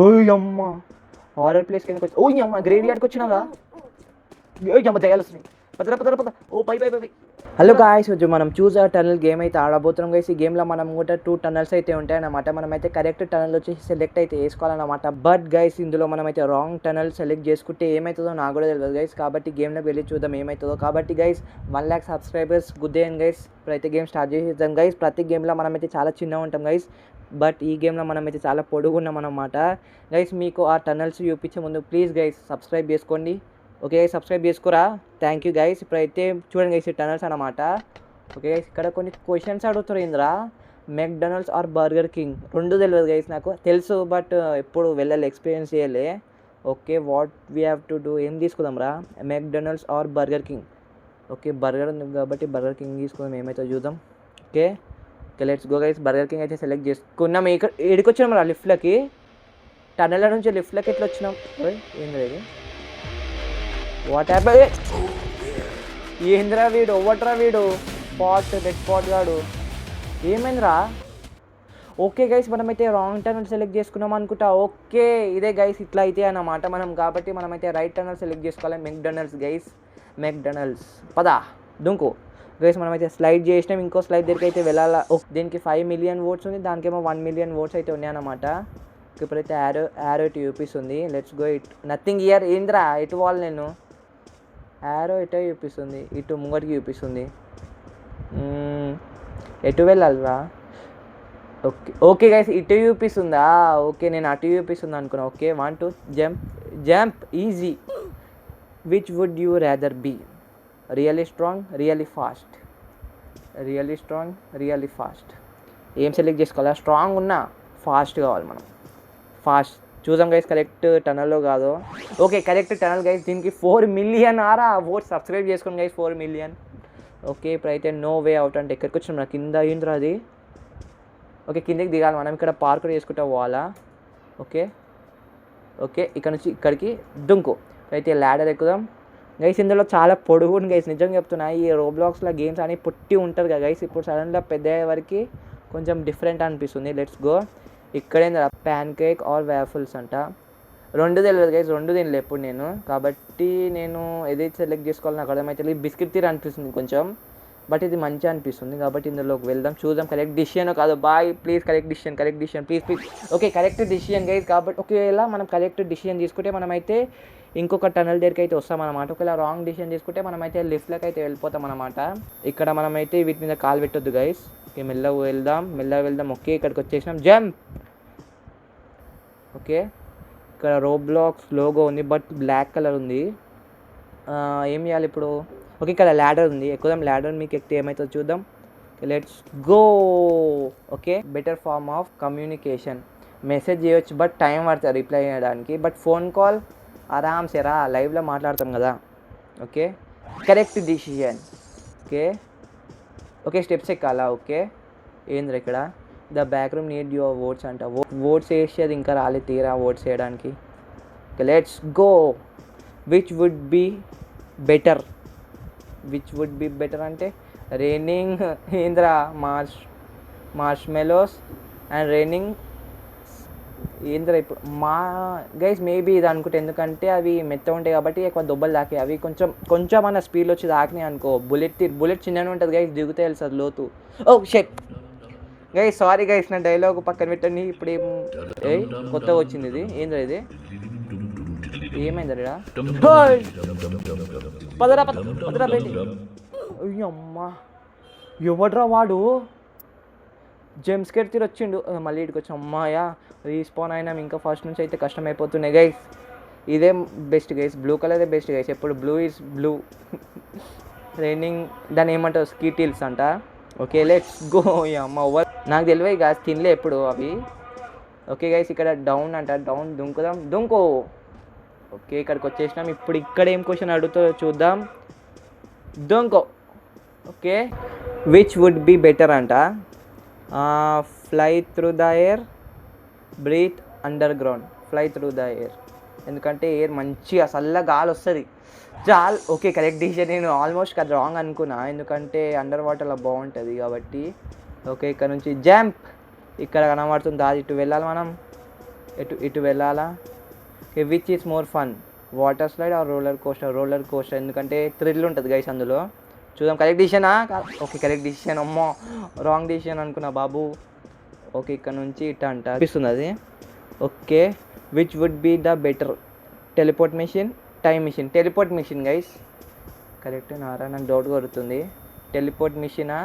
ఓయ్ అమ్మ horror place కిందకి వచ్చి ఓయ్ అమ్మ గ్రేవ్ యార్డ్కి వచ్చినాగా ఓయ్ అమ్మ దయాలు వస్తున్నాయి పదరా పదరా పద ఓ పై పై పై హలో గాయ్స్ వచ్చి మనం చూస్ ఆ టనల్ గేమ్ అయితే ఆడబోతున్నాం గైస్ ఈ గేమ్లో మనం కూడా 2 టనల్స్ అయితే ఉంటాయన్నమాట మనమైతే కరెక్ట్ టనల్ వచ్చేసి సెలెక్ట్ అయితే వేసుకోవాలన్నమాట బట్ గైస్ ఇందులో మనమైతే రాంగ్ టనల్ సెలెక్ట్ చేసుకుంటే ఏమవుతుందో నాకు కూడా తెలియదు గైస్ కాబట్టి గేమ్లోకి వెళ్ళి చూద్దాం ఏమవుతుందో కాబట్టి గైస్ 1 lakh సబ్స్క్రైబర్స్ గుద్దేయండి గైస్ ప్రతి గేమ్ స్టార్ట్ చేసేద్దాం గైస్ ప్రతి గేమ్లో మనమైతే చాలా చిన్నగా ఉంటాం గైస్ బట్ ఈ గేమ్లో మనమైతే చాలా పొడుగున్నాం అన్నమాట గైస్ మీకు ఆ టనల్స్ చూపించే ముందు ప్లీజ్ గైస్ సబ్స్క్రైబ్ చేసుకోండి ఓకే సబ్స్క్రైబ్ చేసుకోరా థ్యాంక్ యూ గైస్ ఇప్పుడైతే చూడండి గైస్ ఈ టనల్స్ అనమాట ఓకే గైస్ ఇక్కడ కొన్ని క్వశ్చన్స్ అడుగుతారు ఇంద్రా మెక్డొనాల్డ్స్ ఆర్ బర్గర్ కింగ్ రెండు తెలియదు గైస్ నాకు తెలుసు బట్ ఎప్పుడు వెళ్ళాలి ఎక్స్పీరియన్స్ చేయలే okay what we have to do ఏం తీసుకుందాం రా McDonald's or Burger King okay burger ఉంది కాబట్టి బర్గర్ కింగ్ తీసుకుందాం ఏమైతే చూద్దాం okay okay let's go guys Burger King అయితే సెలెక్ట్ చేసుకున్నాం ఇక్కడ ఏడికి వచ్చినాం రా లిఫ్ట్లకి టనల్ నుంచి లిఫ్ట్లకి ఎట్లా వచ్చినాం ఏం లేదు వాట్ హ్యాపీ ఏంద్రా వీడు ఓవట్రా వీడు రెడ్ స్పాట్ గాడు ఏమైందిరా ఓకే గైస్ మనమైతే రాంగ్ టర్నల్ సెలెక్ట్ చేసుకున్నాం అనుకుంటా ఓకే ఇదే గైస్ ఇట్లా అయితే అన్నమాట మనం కాబట్టి మనమైతే రైట్ టర్నల్ సెలెక్ట్ చేసుకోవాలి మెక్డొనాల్డ్స్ పదా దుంకు గైస్ మనమైతే స్లైడ్ చేసినాం ఇంకో స్లైడ్ దగ్గరికి అయితే వెళ్ళాలా దీనికి 5 million votes ఉంది దానికేమో 1 million votes అయితే ఉన్నాయన్నమాట ఇప్పుడైతే యారో ఇటు చూపిస్తుంది let's go it nothing year ఏంద్రా ఎటు వాళ్ళు నేను యారో ఇటే చూపిస్తుంది ఇటు ముంగటికి చూపిస్తుంది ఎటు వెళ్ళాలిరా ఓకే గైస్ ఇటు చూపిస్తుందా ఓకే నేను అటు చూపిస్తుంది అనుకున్నా okay 1 2 jump easy which would you rather be really strong really fast ఏం సెలెక్ట్ చేసుకోవాలా స్ట్రాంగ్ ఉన్నా ఫాస్ట్ కావాలి మనం ఫాస్ట్ చూద్దాం గైస్ కరెక్ట్ టనల్లో కాదు ఓకే కరెక్ట్ టనల్ గైస్ దీనికి 4 million ఓట్స్ సబ్స్క్రైబ్ చేసుకోండి గైస్ 4 million ఓకే ఇప్పుడైతే నో వే అవుట్ అంటే ఎక్కడికి వచ్చినాం నా కింద ఏంద్రా అది ఓకే కిందకి దిగాలి మనం ఇక్కడ పార్క్ చేసుకుంటా పోవాలా ఓకే ఇక్కడ నుంచి ఇక్కడికి దుంకు అయితే ల్యాడర్ ఎక్కుదాం గైస్ ఇందులో చాలా పొడుగు గైస్ నిజంగా చెప్తున్నా ఈ రోబ్లాక్స్లో గేమ్స్ అని పుట్టి ఉంటుంది కదా గైస్ ఇప్పుడు సడన్గా పెద్ద వరకు కొంచెం డిఫరెంట్ అనిపిస్తుంది లెట్స్ గో ఇక్కడేందా ప్యాన్ కేక్ ఆర్ వ్యాఫుల్స్ అంట రెండు తెలియదు గైస్ రెండు తినలే ఎప్పుడు నేను కాబట్టి నేను ఏదైతే సెలెక్ట్ చేసుకోవాలని నాకు అర్థమైతే బిస్కెట్ తీర అనిపిస్తుంది కొంచెం బట్ ఇది మంచిగా అనిపిస్తుంది కాబట్టి ఇందులోకి వెళ్దాం చూద్దాం కరెక్ట్ డిసిషన్ కాదు boy please correct decision please okay correct decision guys కాబట్టి ఒకవేళ మనం కరెక్ట్ డిసిషన్ తీసుకుంటే మనమైతే ఇంకొక టనల్ దగ్గరికి అయితే వస్తామన్నమాట ఒకవేళ రాంగ్ డిసిషన్ తీసుకుంటే మనమైతే లిఫ్ట్లోకి అయితే వెళ్ళిపోతాం అనమాట ఇక్కడ మనమైతే వీటి మీద కాలు పెట్టొద్దు గైస్ ఓకే మెల్లగా వెళ్దాం ఓకే ఇక్కడికి వచ్చేసినాం జంప్ ఓకే ఇక్కడ రోబ్లాక్స్ లోగో ఉంది బట్ బ్లాక్ కలర్ ఉంది ఏం చేయాలి ఇప్పుడు ఓకే ఇక్కడ ల్యాడర్ ఉంది ఎక్కుదాం ల్యాడర్ మీకు ఎక్కితే ఏమవుతుందో చూద్దాం let's go okay better form of communication message చేయొచ్చు బట్ టైం పడుతుంది రిప్లై చేయడానికి బట్ ఫోన్ కాల్ ఆరామ్సే రా లైవ్లో మాట్లాడతాం కదా okay correct decision okay steps ఎక్కాలా ఓకే ఏంద్ర ఇక్కడ the back room need your oats అంట ఓట్స్ వేసి అది ఇంకా రాలేదు తీరా ఓట్స్ వేయడానికి okay let's go which would be better అంటే రైనింగ్ ఏంద్రా మార్ష్ మెలోస్ అండ్ రైనింగ్ ఏంద్రా ఇప్పుడు గైస్ మేబీ ఇది అనుకుంటే ఎందుకంటే అవి మెత్త ఉంటాయి కాబట్టి ఎక్కువ దొబ్బలు తాకాయి అవి కొంచెం అన్న స్పీడ్లో వచ్చి తాకినాయి అనుకో బుల్లెట్ చిన్నగా ఉంటుంది గైస్ దిగుతే వెళ్తుంది లోతు ఓ షెట్ గైస్ సారీ గైస్ నా డైలాగ్ పక్కన పెట్టండి ఇప్పుడు ఏం కొత్తగా వచ్చింది ఇది ఏంద్రా ఇది ఏమైందిరా పదరా బయటి అమ్మా ఎవడ్రా వాడు జెమ్స్కేర్ తీరు వచ్చిండు మళ్ళీ ఇక్కడికి వచ్చి అమ్మాయా రీస్పాన్ అయినాం ఇంకా ఫస్ట్ నుంచి అయితే కష్టమైపోతున్నాయి గైస్ ఇదే బెస్ట్ గైస్ బ్లూ కలరే బెస్ట్ గైస్ ఎప్పుడు బ్లూ రైనింగ్ దాన్ని ఏమంటారు స్కీటిల్స్ అంట ఓకే లెట్స్ గో అమ్మ నాకు తెలియదు గాస్ తినలే ఎప్పుడు అవి ఓకే గైస్ ఇక్కడ డౌన్ అంట డౌన్ దుంకో ఓకే ఇక్కడికి వచ్చేసినాం ఇప్పుడు ఇక్కడ ఏం క్వశ్చన్ అడుగుతుందో చూద్దాం దుంకో okay which would be better అంట fly through the air breathe underground fly through the air ఎందుకంటే ఎయిర్ మంచిగా చల్ల గాలి వస్తుంది ఓకే కరెక్ట్ డిసిషన్ నేను ఆల్మోస్ట్ అది రాంగ్ అనుకున్నా ఎందుకంటే అండర్ వాటర్లో బాగుంటుంది కాబట్టి ఓకే ఇక్కడ నుంచి జంప్ ఇక్కడ కనబడుతుంది అది ఇటు వెళ్ళాలి మనం ఇటు వెళ్ళాలా? Okay, which is more fun, water slide or roller coaster? Roller coaster, ఎందుకంటే థ్రిల్ ఉంటుంది గైస్ అందులో. చూద్దాం. కరెక్ట్ డిసిషనా? Okay, correct decision. అమ్మో, రాంగ్ డిసిషన్ అనుకున్నా బాబు. ఓకే, ఇక్కడ నుంచి ఇట్ట అంట అనిపిస్తుంది అది. Okay, which would be the better, teleport machine, time machine? Teleport machine guys. Correct నారా? నాకు డౌట్ కొడుతుంది. టెలిపోర్ట్ మిషనా?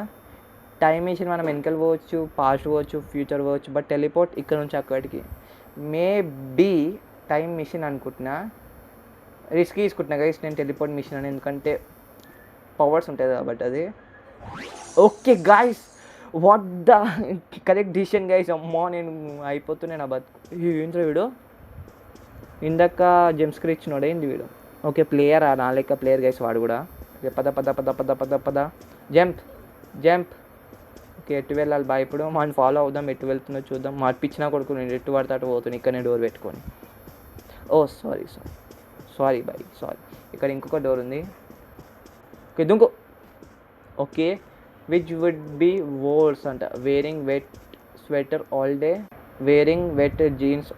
టైం మిషన్ మనం వెనకాల పోవచ్చు, పాస్ట్ పోవచ్చు, ఫ్యూచర్ పోవచ్చు, బట్ టెలిపోర్ట్ ఇక్కడ నుంచి అక్కడికి. మేబీ టైం మిషన్ అనుకుంటున్నా. రిస్క్ తీసుకుంటున్నా గైస్ నేను టెలిపోర్ట్ మిషన్ అని, ఎందుకంటే పవర్స్ ఉంటుంది కాబట్టి అది. Okay guys, what the correct decision guys. అమ్మో, నేను అయిపోతున్నాను నా బతుకు. ఏంట్రా వీడు ఇందాక జెమ్స్ స్క్రీన్ ఇచ్చినాడు, ఏంటి వీడు? ఓకే, ప్లేయర్ నా లెక్క ప్లేయర్ గైస్ వాడు కూడా. ఓకే, పద పద పద పద పద పద, జంప్ జంప్. ఓకే, ఎటు వెళ్ళాలి బా? ఇప్పుడు మనం ఫాలో అవుదాం, ఎటు వెళ్తుందో చూద్దాం. మార్పిచ్చినా కొడుకు నేను ఎటు పడితే అటు పోతున్నాను, ఇక్కడనే డోర్ పెట్టుకొని. Oh sorry sorry sorry boy, sorry. ఇక్కడ ఇంకొక డోర్ ఉంది. ఓకే, దుంకు. Okay, which would be worse అంట, wearing wet sweater all day, wearing wet jeans.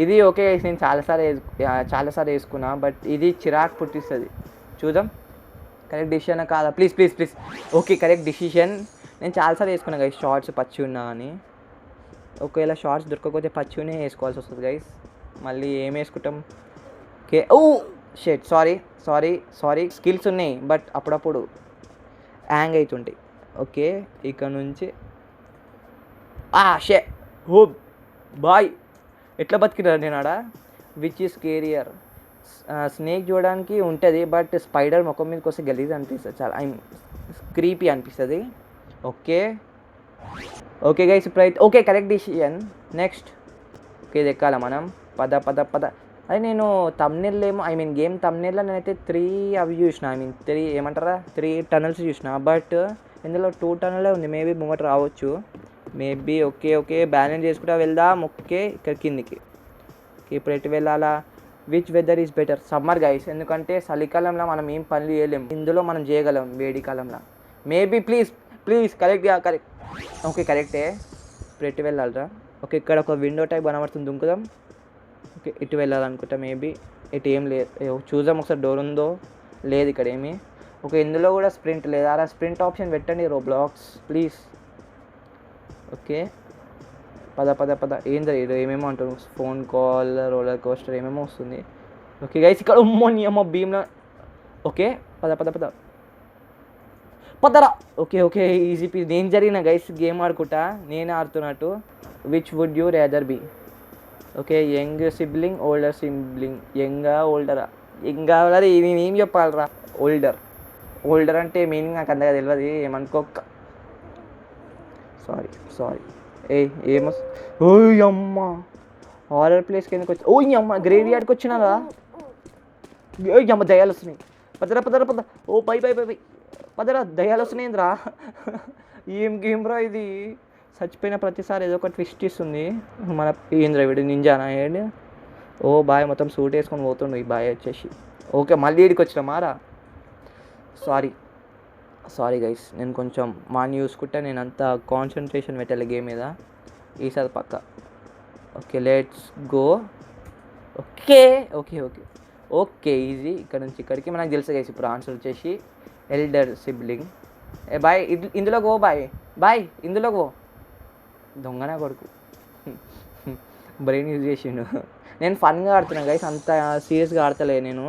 ఇది ఓకే, నేను చాలాసార్లు వేసుకున్నా, బట్ ఇది చిరాకు పుట్టిస్తుంది. చూద్దాం కరెక్ట్ డిసిషన్ కాదా? Please please please. Okay, correct decision. నేను చాలాసార్లు వేసుకున్నా గైస్ షార్ట్స్ పచ్చి ఉన్నా అని. ఒకవేళ షార్ట్స్ దొరకకపోతే పచ్చినే వేసుకోవాల్సి వస్తుంది గైస్. మళ్ళీ ఏం వేసుకుంటాం? ఓకే, ఓ షెట్, సారీ సారీ సారీ. స్కిల్స్ ఉన్నాయి బట్ అప్పుడప్పుడు హ్యాంగ్ అవుతుంటాయి. ఓకే, ఇక్కడ నుంచి షే ఓ బాయ్, ఎట్లా బతికినారు నేను ఆడ? విచ్ ఈస్ స్కేరియర్, స్నేక్ చూడడానికి ఉంటుంది బట్ స్పైడర్ ముఖం మీదకి వస్తే గలీజ్ అనిపిస్తుంది, చాలా క్రీపీ అనిపిస్తుంది. ఓకే ఓకే గైస్, ఇప్పుడైతే okay correct decision. Next okay, ఇది ఎక్కాల మనం. పద పద పద. అది నేను తమ్నెల్ ఏమో, గేమ్ తమ్నెల్లో నేనైతే 3 అవి చూసిన, 3 ఏమంటారా 3 టనల్స్ చూసిన, బట్ ఇందులో 2 టనలే ఉంది. మేబీ ముంగట రావచ్చు మేబీ. ఓకే ఓకే, బ్యాలెన్స్ చేసుకుంటా వెళ్దాం. ఓకే, ఇక్కడ కిందికి. ఓకే, ఇప్పుడు ఎటు వెళ్ళాలా? Which weather is better, summer guys, ఎందుకంటే చలికాలంలో మనం ఏం పనులు చేయలేము, ఇందులో మనం చేయగలం వేడి కాలంలో. మేబీ ప్లీజ్ ప్లీజ్ కరెక్ట్గా కరెక్ట్. ఓకే, కరెక్టే. ఇప్పుడు ఎటు వెళ్ళాలరా? ఓకే, ఇక్కడ ఒక విండో టైప్ కనబడుతుంది, దుంకుదాం. ఓకే, ఇటు వెళ్ళాలనుకుంటా మేబీ. ఇటు ఏం లేదు, చూద్దాం ఒకసారి డోర్ ఉందో లేదు ఇక్కడ ఏమి. ఓకే, ఇందులో కూడా స్ప్రింట్ లేదు. అలా స్ప్రింట్ ఆప్షన్ పెట్టండి రోబ్లాక్స్ ప్లీజ్. ఓకే, పద పద పద. ఏంది ఏమేమో అంటారు, ఫోన్ కాల్, రోలర్ కోస్టర్ ఏమేమో వస్తుంది. ఓకే గైస్, ఇక్కడ ఉమ్మని అమ్మ భీమ్లా. ఓకే, పద పద పద పదరా. Okay okay, easy piece. నేను జరిగిన గైస్ గేమ్ ఆడుకుంటా, నేను ఆడుతున్నట్టు. Which would you rather be? Okay, young sibling, older sibling. యంగా ఓల్డరా? యంగా ఓల్డర్, నేను ఏం చెప్పాలరా? ఓల్డర్. ఓల్డర్ అంటే మీనింగ్ నాకు అంతగా తెలియదు, ఏమనుకోక. Sorry sorry. ఏమో. ఓయ్ అమ్మ, హారర్ ప్లేస్కి ఎందుకు వచ్చి? ఓయ్ అమ్మ, గ్రేవ్ యార్డ్కి వచ్చినారా? ఓయ్ అమ్మ, దయాలు వస్తున్నాయి. పదరా పదరా పద. ఓ పై పై పై పై పదరా, దయాలు వస్తున్నాయిందిరా. ఏం గేమ్ రా ఇది? చచ్చిపోయిన ప్రతిసారి ఏదో ఒక ట్విస్ట్ ఇస్తుంది. మన ఏంద్రా వీడు, నింజానా ఏంటి? ఓ బాయ్, మొత్తం సూట్ వేసుకొని పోతుండు ఈ బాయ్ వచ్చేసి. ఓకే, మళ్ళీ వీడికి వచ్చిన మారా. సారీ సారీ గైస్, నేను కొంచెం మాని చూసుకుంటే నేను అంత కాన్సన్ట్రేషన్ పెట్టాలి గేమ్ మీద ఈసారి పక్క. Okay, let's go. Okay okay okay okay, easy. ఇక్కడ నుంచి ఇక్కడికి మనకు తెలుసు గైస్. ఇప్పుడు ఆన్సర్ వచ్చేసి ఎల్డర్ సిబ్లింగ్. బాయ్, ఇందులో గో బాయ్, బాయ్ ఇందులో గో. దొంగనా కొడుకు, బ్రెయిన్ యూజ్ చేసిండు. నేను ఫన్గా ఆడుతున్నాను గైస్, అంత సీరియస్గా ఆడతలే నేను.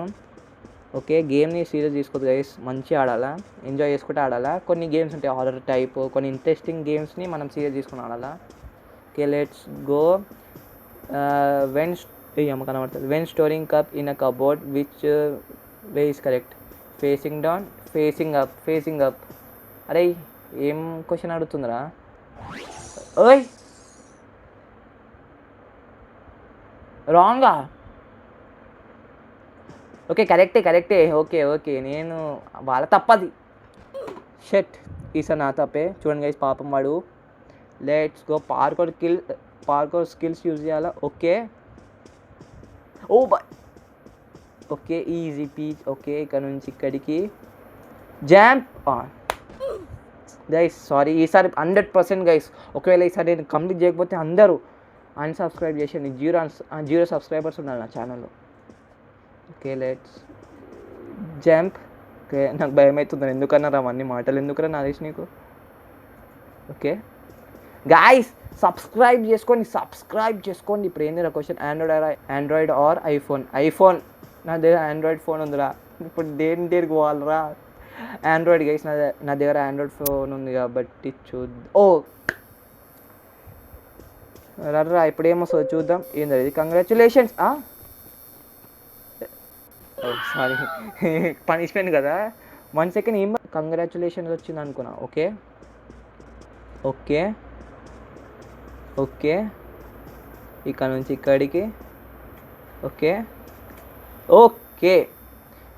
ఓకే, గేమ్ని సీరియస్ తీసుకోవద్దు గైస్, మంచిగా ఆడాలా, ఎంజాయ్ చేసుకుంటూ ఆడాలా. కొన్ని గేమ్స్ ఉంటాయి హారర్ టైప్, కొన్ని ఇంట్రెస్టింగ్ గేమ్స్ని మనం సీరియస్ తీసుకుని ఆడాలా. Okay, let's go. When storing cup in a cupboard, which way is correct? Facing down, facing up, facing up. అరే ఏం క్వశ్చన్ అడుగుతుందిరా? ఓయ్ రాంగా? ఓకే, కరెక్టే కరెక్టే. ఓకే ఓకే, నేను వాళ్ళ తప్పది. షెట్, ఈసారి నా తప్పే. చూడండి గైస్, పాపం వాడు. Let's go. Parkour skills use చేయాలా? Okay, oh boy. Okay, easy peach. Okay, ఇక్కడ నుంచి ఇక్కడికి జాంప్ ఆన్. గైస్ సారీ, ఈసారి 100% గైస్. ఒకవేళ ఈసారి నేను కంప్లీట్ చేయకపోతే అందరూ అన్సబ్స్క్రైబ్ చేసేయండి. జీరో సబ్స్క్రైబర్స్ ఉన్నారు నా ఛానల్లో. Okay let's jump. ఓకే నాకు భయం అవుతుంది, ఎందుకన్నా అవన్నీ మాటలు ఎందుకురా నాదేసి నీకు. ఓకే గాయస్ సబ్స్క్రైబ్ చేసుకోండి. ఇప్పుడు ఏంది క్వశ్చన్, ఆండ్రాయిడ్ ఆర్ ఐఫోన్. నా దగ్గర ఆండ్రాయిడ్ ఫోన్ ఉందిరా, ఇప్పుడు దేనికి పోవాలరా. ఆండ్రాయిడ్ గైస్, నా దగ్గర ఆండ్రాయిడ్ ఫోన్ ఉంది కాబట్టి ఓ రర్రా ఇప్పుడు ఏమొస్తుందో చూద్దాం. ఏంది ఇది, కంగ్రాచులేషన్స్. సారీ పనిష్మెంట్ కదా. 1 సెకండ్ ఏం కంగ్రాచులేషన్స్ వచ్చింది అనుకున్నా. ఓకే ఓకే ఓకే ఇక్కడ నుంచి ఇక్కడికి. ఓకే ఓకే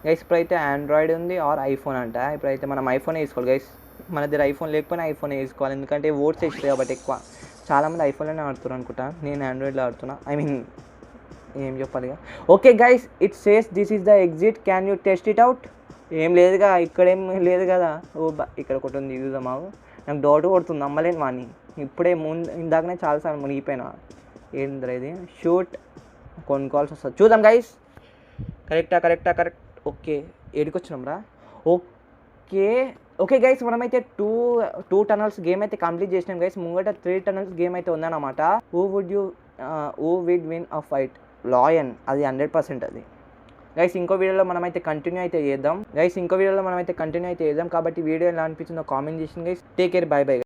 గైస్ ఇప్పుడైతే ఆండ్రాయిడ్ ఉంది ఆర్ ఐఫోన్ అంట. ఇప్పుడైతే మనం ఐఫోన్ వేసుకోవాలి గైస్. మన దగ్గర ఐఫోన్ లేకపోయినా ఐఫోన్ వేసుకోవాలి, ఎందుకంటే ఓట్స్ వేస్తుంది కాబట్టి ఎక్కువ. చాలామంది ఐఫోన్లోనే ఆడుతున్నారు అనుకుంటా, నేను ఆండ్రాయిడ్లో ఆడుతున్నా. ఏం చెప్పాలి ఇక. Okay guys it says this is the exit, can you test it out. ఏం లేదుగా, ఇక్కడేం లేదు కదా. ఇక్కడ ఒకటి ఉంది చూద్దామా. నాకు డౌట్ కొడుతుంది, నమ్మలేను వాడిని. ఇప్పుడే ఇందాకనే చాలాసార్లు మునిగిపోయినా. ఏంద్రా ఇది, షూట్ కొనుక్కోవాల్సి వస్తుంది. చూద్దాం గైస్. కరెక్ట్. ఓకే ఏడికి వచ్చినాం రా. ఓకే గైస్ మనమైతే టూ టనల్స్ గేమ్ అయితే కంప్లీట్ చేసినాం గైస్. ముంగట 3 టనల్స్ గేమ్ అయితే ఉందన్నమాట. Who would win a fight, lion. అది 100% అది గైస్. ఇంకో వీడియోలో మనమైతే కంటిన్యూ అయితే చేద్దాం కాబట్టి వీడియో ఎలా అనిపించిందో కామెంట్ చేసింది guys. Take care, by by.